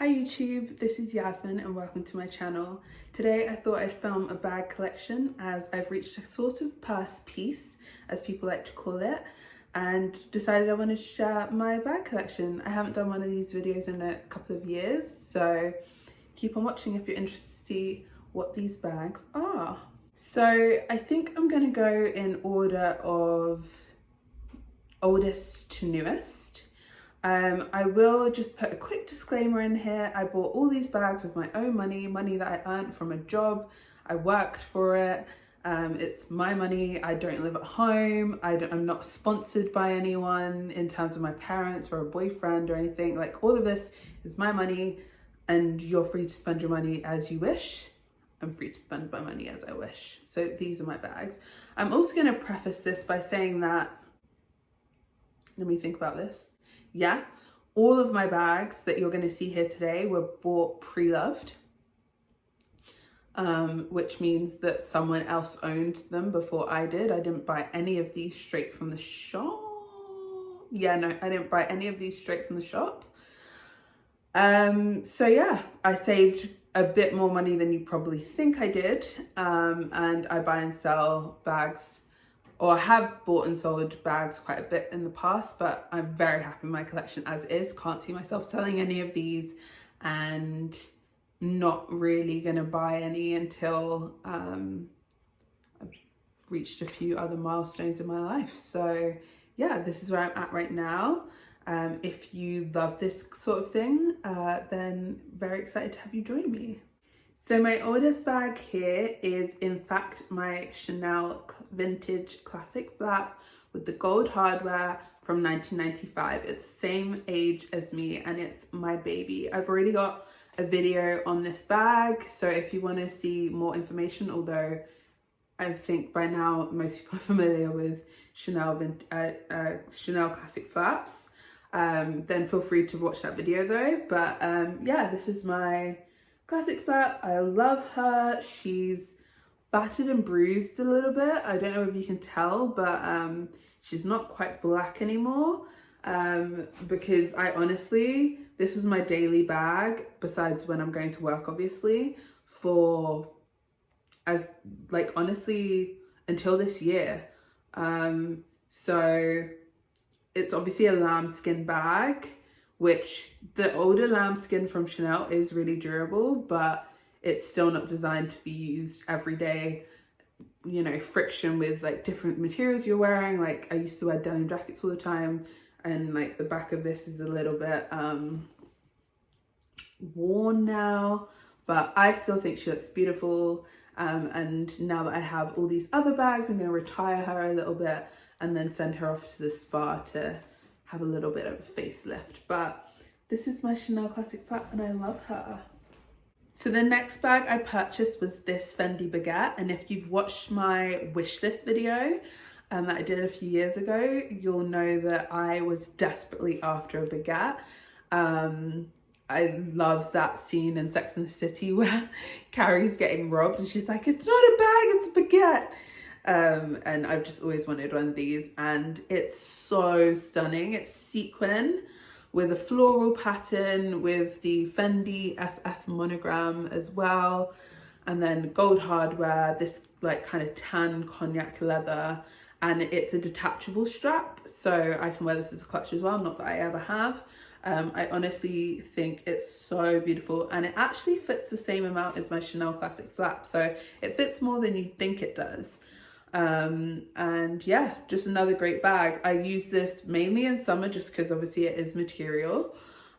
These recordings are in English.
Hi YouTube, this is Yasmin and welcome to my channel. Today I thought I'd film a bag collection as I've reached a sort of purse piece, as people like to call it, and decided I wanted to share my bag collection. I haven't done one of these videos in a couple of years, so keep on watching if you're interested to see what these bags are. So I think I'm going to go in order of oldest to newest. I will just put a quick disclaimer in here. I bought all these bags with my own money that I earned from a job. I worked for it. It's my money. I don't live at home. I'm not sponsored by anyone in terms of my parents or a boyfriend or anything. Like, all of this is my money and you're free to spend your money as you wish. I'm free to spend my money as I wish. So these are my bags. I'm also going to preface this by saying that, let me think about this. Yeah, all of my bags that you're going to see here today were bought pre-loved, which means that someone else owned them before I did. I didn't buy any of these straight from the shop. Yeah, no, I didn't buy any of these straight from the shop. So yeah, I saved a bit more money than you probably think I did, and I buy and sell bags, or have bought and sold bags quite a bit in the past, but I'm very happy with my collection as is. Can't see myself selling any of these, and not really gonna buy any until I've reached a few other milestones in my life. So yeah, this is where I'm at right now. If you love this sort of thing, then very excited to have you join me. So my oldest bag here is in fact my Chanel vintage classic flap with the gold hardware from 1995. It's the same age as me and it's my baby. I've already got a video on this bag, so if you want to see more information, although I think by now most people are familiar with Chanel classic flaps, then feel free to watch that video though. But yeah, this is my classic flap. I love her. She's battered and bruised a little bit. I don't know if you can tell, but she's not quite black anymore, because I honestly, this was my daily bag, besides when I'm going to work obviously, for as like honestly until this year. So it's obviously a lambskin bag, which the older lambskin from Chanel is really durable, but it's still not designed to be used every day. You know, friction with like different materials you're wearing. Like, I used to wear denim jackets all the time, and like the back of this is a little bit worn now, but I still think she looks beautiful. And now that I have all these other bags, I'm going to retire her a little bit and then send her off to the spa to have a little bit of a facelift. But this is my Chanel classic flap and I love her. So the next bag I purchased was this Fendi Baguette, and if you've watched my wish list video that I did a few years ago, you'll know that I was desperately after a baguette. I love that scene in Sex and the City where Carrie's getting robbed and she's like, it's not a bag, it's a baguette. And I've just always wanted one of these, and it's so stunning. It's sequin with a floral pattern with the Fendi FF monogram as well, and then gold hardware, this like kind of tan cognac leather, and it's a detachable strap, so I can wear this as a clutch as well, not that I ever have. I honestly think it's so beautiful, and it actually fits the same amount as my Chanel classic flap, so it fits more than you'd think it does. And yeah, just another great bag. I use this mainly in summer just because obviously it is material,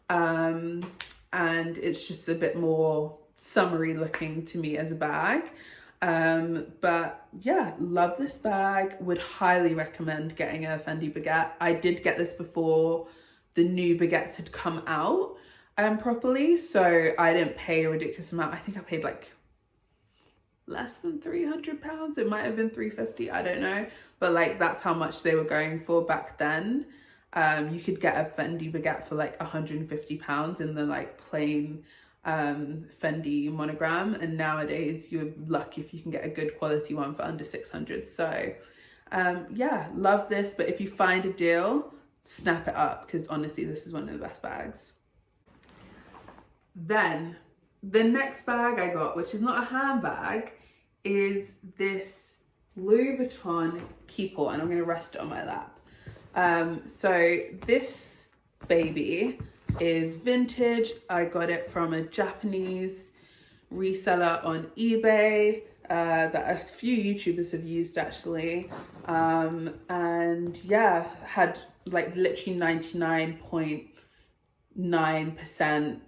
and it's just a bit more summery looking to me as a bag. But yeah, love this bag. Would highly recommend getting a Fendi Baguette. I did get this before the new baguettes had come out properly, so I didn't pay a ridiculous amount. I think I paid like less than £300. It might have been 350, I don't know, but like that's how much they were going for back then. You could get a Fendi baguette for like £150 in the like plain Fendi monogram, and nowadays you're lucky if you can get a good quality one for under 600. So yeah, love this, but if you find a deal, snap it up, because honestly this is one of the best bags. Then the next bag I got, which is not a handbag, is this Louis Vuitton Keepall, and I'm going to rest it on my lap. So this baby is vintage. I got it from a Japanese reseller on eBay that a few YouTubers have used actually. And yeah, had like literally 99.9%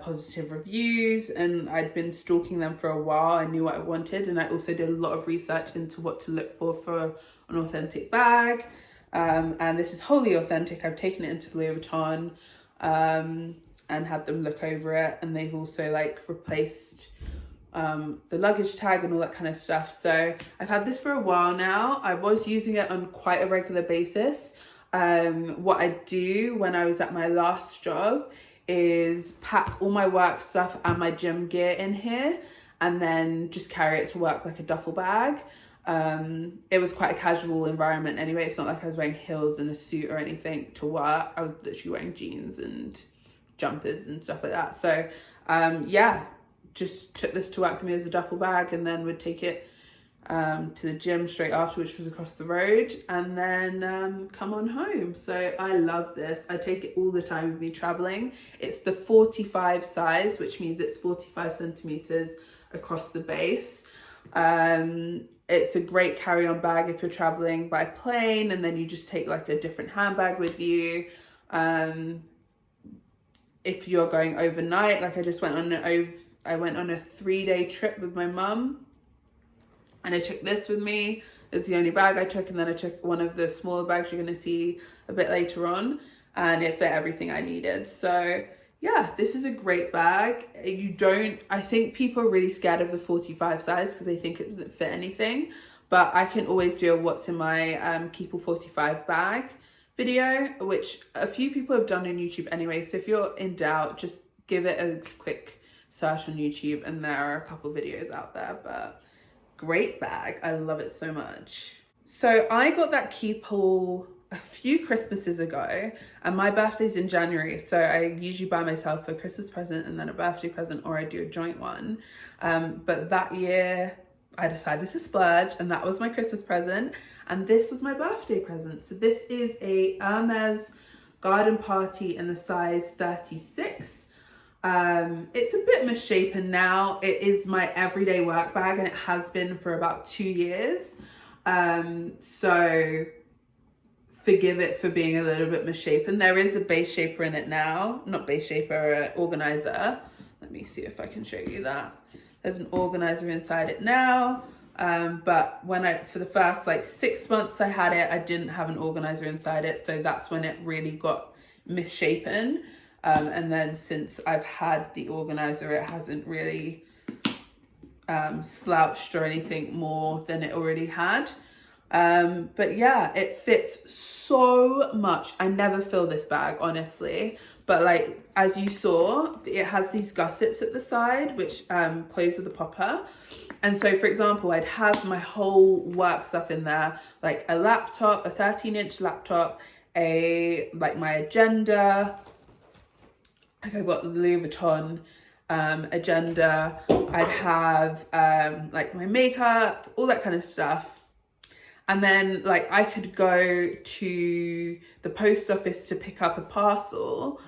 positive reviews, and I'd been stalking them for a while. I knew what I wanted, and I also did a lot of research into what to look for an authentic bag. And this is wholly authentic. I've taken it into Louis Vuitton and had them look over it, and they've also like replaced the luggage tag and all that kind of stuff. So I've had this for a while now. I was using it on quite a regular basis. What I do when I was at my last job is pack all my work stuff and my gym gear in here and then just carry it to work like a duffel bag. It was quite a casual environment anyway. It's not like I was wearing heels and a suit or anything to work. I was literally wearing jeans and jumpers and stuff like that. So yeah, just took this to work with me as a duffel bag, and then would take it to the gym straight after, which was across the road, and then come on home. So I love this. I take it all the time with me traveling. It's the 45 size, which means it's 45 centimeters across the base. It's a great carry-on bag if you're traveling by plane, and then you just take like a different handbag with you. If you're going overnight, like I just went on a 3-day trip with my mum, and I took this with me. It's the only bag I took, and then I took one of the smaller bags you're going to see a bit later on, and it fit everything I needed. So yeah, this is a great bag. I think people are really scared of the 45 size because they think it doesn't fit anything, but I can always do a what's in my Keepall 45 bag video, which a few people have done on YouTube anyway. So if you're in doubt, just give it a quick search on YouTube, and there are a couple videos out there. But great bag. I love it so much. So I got that Keepall a few Christmases ago, and my birthday's in January, so I usually buy myself a Christmas present and then a birthday present, or I do a joint one. But that year I decided to splurge, and that was my Christmas present, and this was my birthday present. So this is a Hermes garden party in the size 36. It's a bit misshapen now. It is my everyday work bag, and it has been for about 2 years. So forgive it for being a little bit misshapen. There is a base shaper in it now. Not base shaper, organizer. Let me see if I can show you that. There's an organizer inside it now. But for the first like 6 months I had it, I didn't have an organizer inside it. So that's when it really got misshapen. And then since I've had the organizer, it hasn't really slouched or anything more than it already had. But yeah, it fits so much. I never fill this bag, honestly, but like as you saw, it has these gussets at the side which close with the popper. And so for example, I'd have my whole work stuff in there, like a laptop, a 13-inch laptop, my agenda. Like I've got the Louis Vuitton agenda. I'd have like my makeup, all that kind of stuff. And then like I could go to the post office to pick up a parcel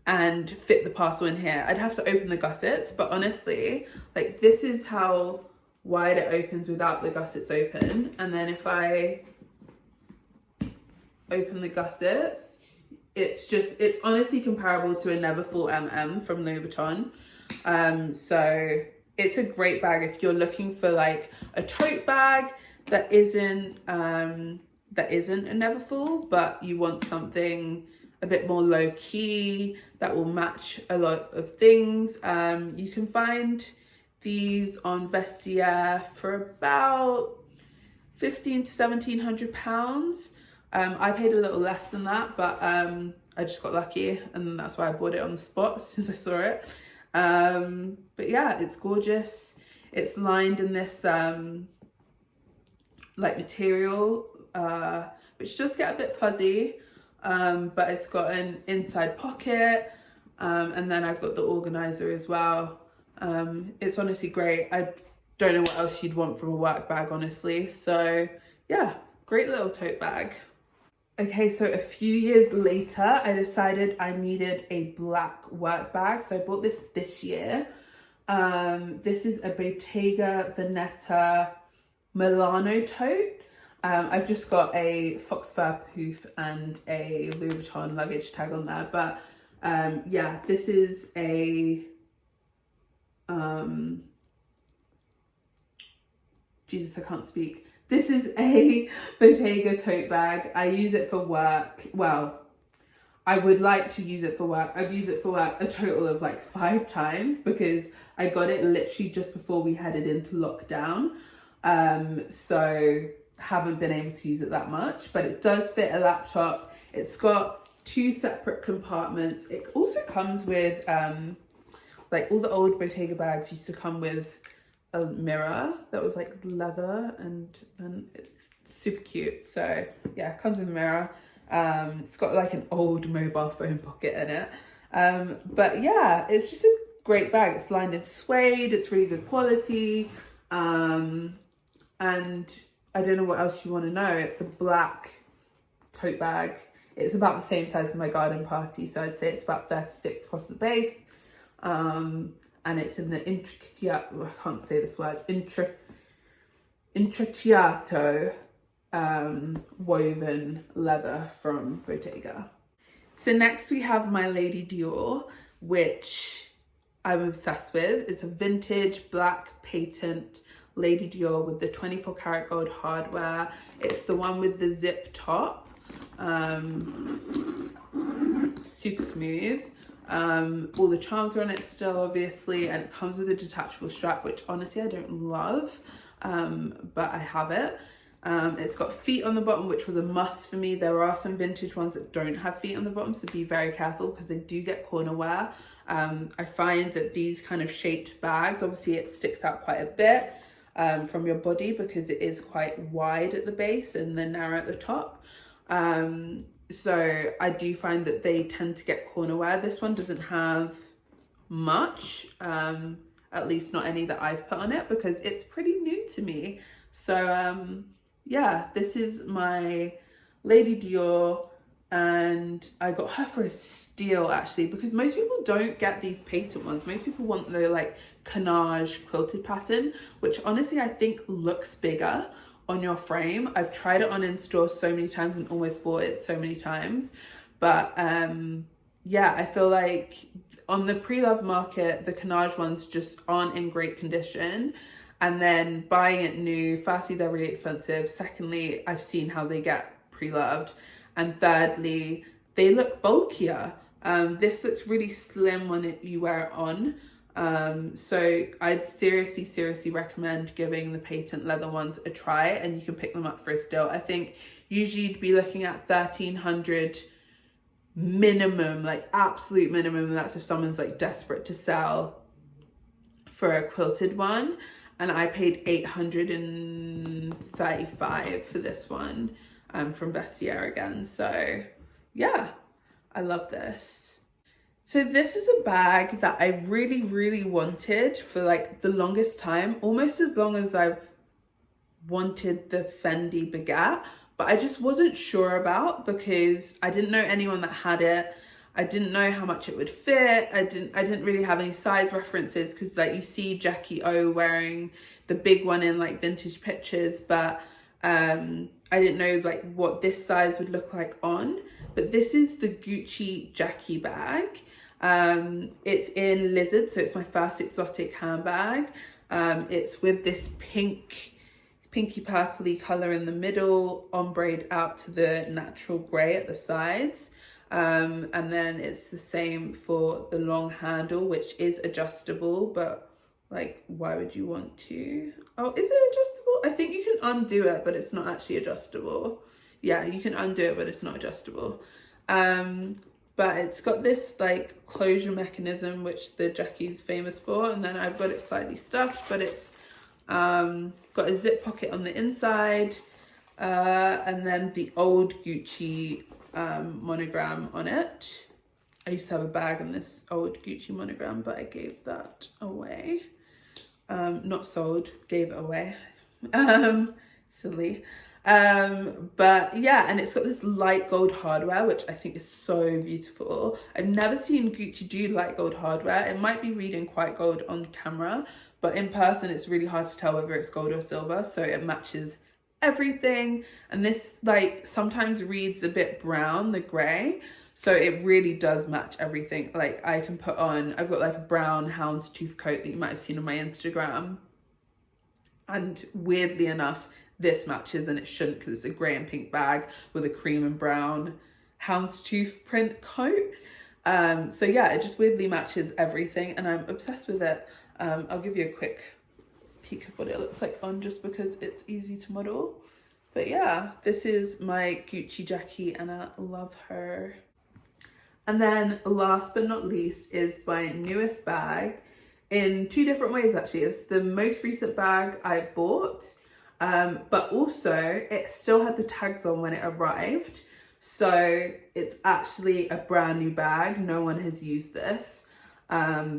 and fit the parcel in here. I'd have to open the gussets, but honestly, like this is how wide it opens without the gussets open. And then if I open the gussets, it's honestly comparable to a Neverfull MM from Louis Vuitton. So it's a great bag if you're looking for like a tote bag that isn't a Neverfull, but you want something a bit more low key that will match a lot of things. You can find these on Vestiaire for about £1,500 to £1,700. I paid a little less than that, but I just got lucky, and that's why I bought it on the spot as soon as I saw it. But yeah, it's gorgeous. It's lined in this like material, which does get a bit fuzzy, but it's got an inside pocket. And then I've got the organizer as well. It's honestly great. I don't know what else you'd want from a work bag, honestly. So yeah, great little tote bag. Okay, so a few years later, I decided I needed a black work bag. So I bought this year. This is a Bottega Veneta Milano tote. I've just got a fox fur poof and a Louis Vuitton luggage tag on there. But yeah, this is a... Jesus, I can't speak. This is a Bottega tote bag. I use it for work. Well, I would like to use it for work. I've used it for work a total of like 5 times because I got it literally just before we headed into lockdown. So haven't been able to use it that much, but it does fit a laptop. It's got 2 separate compartments. It also comes with, like all the old Bottega bags used to come with a mirror that was like leather, and it's super cute. So yeah, it comes with a mirror. It's got like an old mobile phone pocket in it. But yeah, it's just a great bag. It's lined in suede. It's really good quality. And I don't know what else you want to know. It's a black tote bag. It's about the same size as my garden party. So I'd say it's about 36 across the base. And it's in the Intrecciato, I can't say this word, Intrecciato woven leather from Bottega. So next we have my Lady Dior, which I'm obsessed with. It's a vintage black patent Lady Dior with the 24 karat gold hardware. It's the one with the zip top, super smooth. All the charms are on it still, obviously, and it comes with a detachable strap, which honestly I don't love, but I have it. It's got feet on the bottom, which was a must for me. There are some vintage ones that don't have feet on the bottom, so be very careful because they do get corner wear. I find that these kind of shaped bags, obviously it sticks out quite a bit from your body because it is quite wide at the base and then narrow at the top. So I do find that they tend to get corner wear. This one doesn't have much, at least not any that I've put on it because it's pretty new to me. So yeah, this is my Lady Dior, and I got her for a steal actually, because most people don't get these patent ones. Most people want the like canage quilted pattern, which honestly I think looks bigger on your frame. I've tried it on in store so many times and almost bought it so many times, but yeah, I feel like on the pre-love market the canage ones just aren't in great condition, and then buying it new, firstly they're really expensive, secondly I've seen how they get pre-loved, and thirdly they look bulkier. This looks really slim when you wear it on. So I'd seriously recommend giving the patent leather ones a try, and you can pick them up for a steal. I think usually you'd be looking at 1,300 minimum, like absolute minimum, and that's if someone's like desperate to sell for a quilted one, and I paid 835 for this one from Vestiaire again. So yeah, I love this. So this is a bag that I really wanted for like the longest time, almost as long as I've wanted the Fendi Baguette, but I just wasn't sure about because I didn't know anyone that had it. I didn't know how much it would fit. I didn't really have any size references because like you see Jackie O wearing the big one in like vintage pictures, but I didn't know like what this size would look like on. But this is the Gucci Jackie bag. It's in lizard, so it's my first exotic handbag. It's with this pinky purpley color in the middle, ombreed out to the natural gray at the sides. And then it's the same for the long handle, which is adjustable, but like, why would you want to? Oh, is it adjustable? I think you can undo it, but it's not actually adjustable. Yeah, you can undo it, but it's not adjustable. But it's got this like closure mechanism, which the Jackie's famous for. And then I've got it slightly stuffed, but it's got a zip pocket on the inside. And then the old Gucci monogram on it. I used to have a bag in this old Gucci Monogram, but I gave that away. Not sold, gave it away. Silly. But yeah, and it's got this light gold hardware, which I think is so beautiful. I've never seen Gucci do light gold hardware. It might be reading quite gold on camera, but in person it's really hard to tell whether it's gold or silver, so it matches everything. And this like sometimes reads a bit brown, the grey, so it really does match everything. Like I can put on, I've got like a brown houndstooth coat that you might have seen on my Instagram, and weirdly enough this matches, and it shouldn't because it's a grey and pink bag with a cream and brown houndstooth print coat. So yeah, it just weirdly matches everything and I'm obsessed with it. I'll give you a quick peek of what it looks like on, just because it's easy to model. But yeah, this is my Gucci Jackie and I love her. And then last but not least is my newest bag, in two different ways actually. It's the most recent bag I bought, but also it still had the tags on when it arrived. So it's actually a brand new bag. No one has used this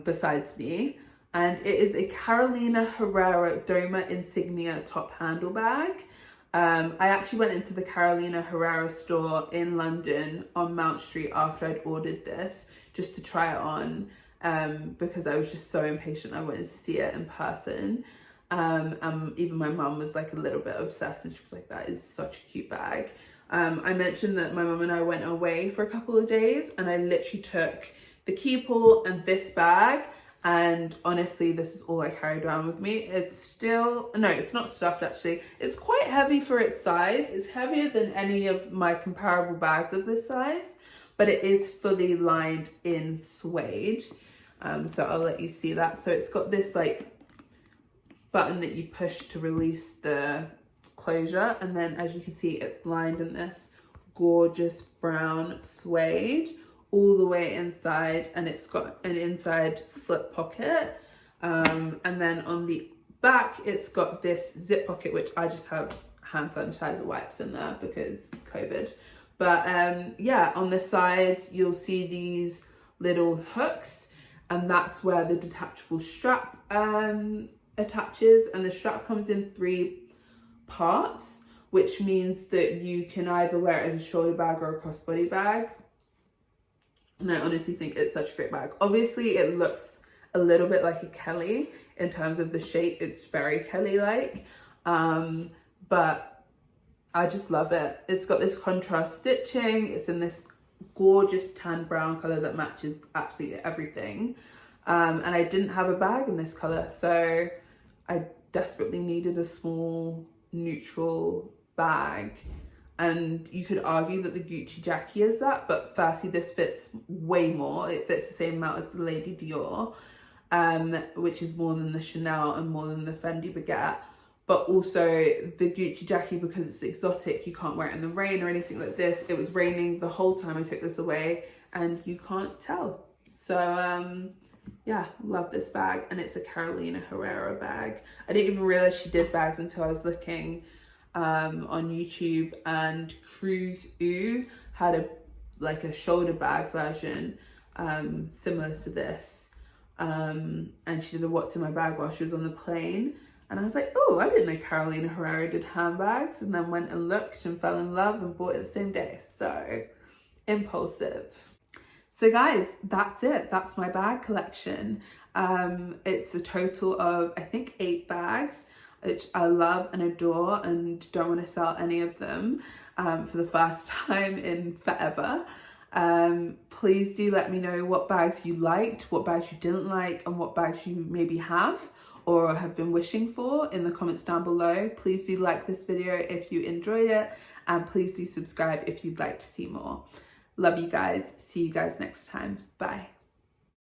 besides me. And it is a Carolina Herrera Doma Insignia top handle bag. I actually went into the Carolina Herrera store in London on Mount Street after I'd ordered this, just to try it on, because I was just so impatient. I wanted to see it in person. Even my mum was like a little bit obsessed, and she was like, that is such a cute bag. I mentioned that my mum and I went away for a couple of days and I literally took the Keepall and this bag, and honestly this is all I carried around with me. It's still, no, it's not stuffed actually. It's quite heavy for its size. It's heavier than any of my comparable bags of this size, but it is fully lined in suede. So I'll let you see that. So it's got this like button that you push to release the closure, and then as you can see it's lined in this gorgeous brown suede all the way inside, and it's got an inside slip pocket, and then on the back it's got this zip pocket, which I just have hand sanitizer wipes in there because COVID. But yeah, on the sides you'll see these little hooks, and that's where the detachable strap attaches, and the strap comes in 3 parts, which means that you can either wear it as a shoulder bag or a crossbody bag. And I honestly think it's such a great bag. Obviously it looks a little bit like a Kelly in terms of the shape. It's very Kelly-like, but I just love it. It's got this contrast stitching. It's in this gorgeous tan brown color that matches absolutely everything. And I didn't have a bag in this color, so I desperately needed a small neutral bag. And you could argue that the Gucci Jackie is that, but firstly, this fits way more. It fits the same amount as the Lady Dior, which is more than the Chanel and more than the Fendi Baguette. But also the Gucci Jackie, because it's exotic, you can't wear it in the rain or anything like this. It was raining the whole time I took this away and you can't tell. So yeah, love this bag, and it's a Carolina Herrera bag. I didn't even realize she did bags until I was looking on YouTube, and Cruise Ooh had a shoulder bag version similar to this, and she did a what's in my bag while she was on the plane, and I was like, oh, I didn't know Carolina Herrera did handbags, and then went and looked and fell in love and bought it the same day. So impulsive. So guys, that's it. That's my bag collection. It's a total of, I think, 8 bags, which I love and adore, and don't want to sell any of them for the first time in forever. Please do let me know what bags you liked, what bags you didn't like, and what bags you maybe have or have been wishing for in the comments down below. Please do like this video if you enjoyed it, and please do subscribe if you'd like to see more. Love you guys. See you guys next time. Bye.